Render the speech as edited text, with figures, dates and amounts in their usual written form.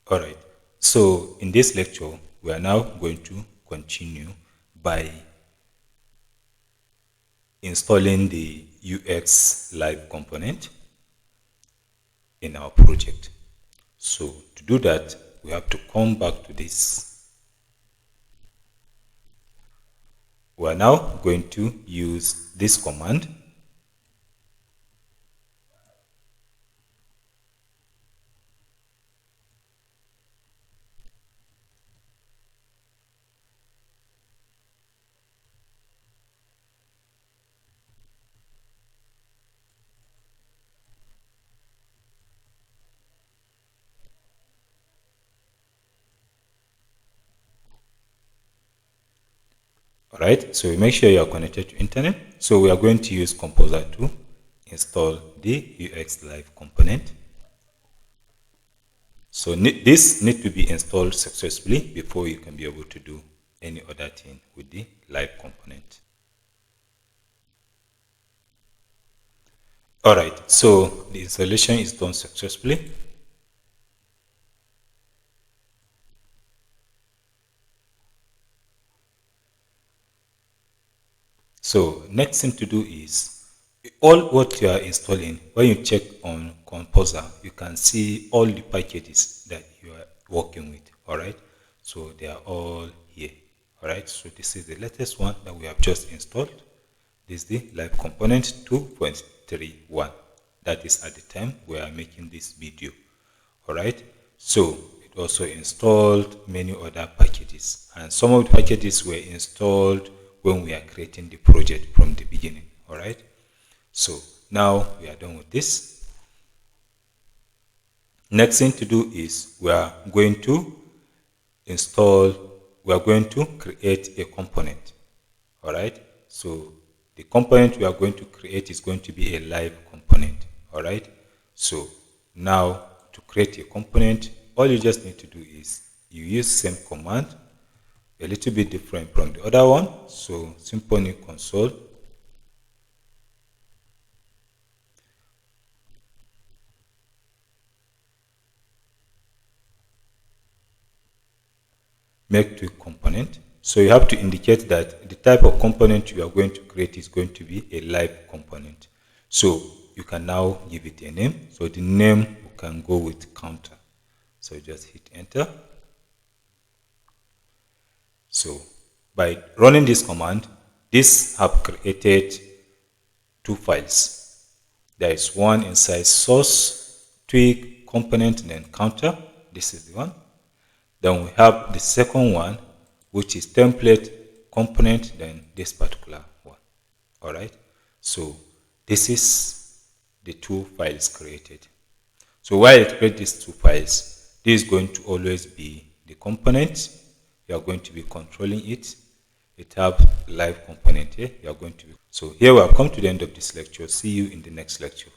All right. So in this lecture, we are now going to continue by installing the UX Live component in our project. So to do that, we have to come back to this. We are now going to use this command. All right, so make sure you are connected to internet. So we are going to use Composer to install the UX Live component. So this needs to be installed successfully before you can be able to do any other thing with the live component. All right, so the installation is done successfully. So next thing to do is all what you are installing. When you check on Composer, you can see all the packages that you are working with. All right, so they are all here. All right, so this is the latest one that we have just installed. This is the live component 2.31. That is at the time we are making this video. All right, so it also installed many other packages, and some of the packages were installed when we are creating the project from the beginning. All right, so now we are done with this. Next thing to do is we are going to create a component. All right, so the component we are going to create is going to be a live component. All right, so now to create a component, all you just need to do is you use same command, a little bit different from the other one. So Symfony console, make Twig component. So you have to indicate that the type of component you are going to create is going to be a live component. So you can now give it a name. So the name can go with counter. So just hit enter. So by running this command, this have created two files. There is one inside source, Twig component, and then counter. This is the one. Then we have the second one, which is template component, then this particular one. All right. So this is the two files created. So while it creates these two files, this is going to always be the component. You are going to be controlling it. It have live component here. You are going to be. So here we have come to the end of this lecture. See you in the next lecture.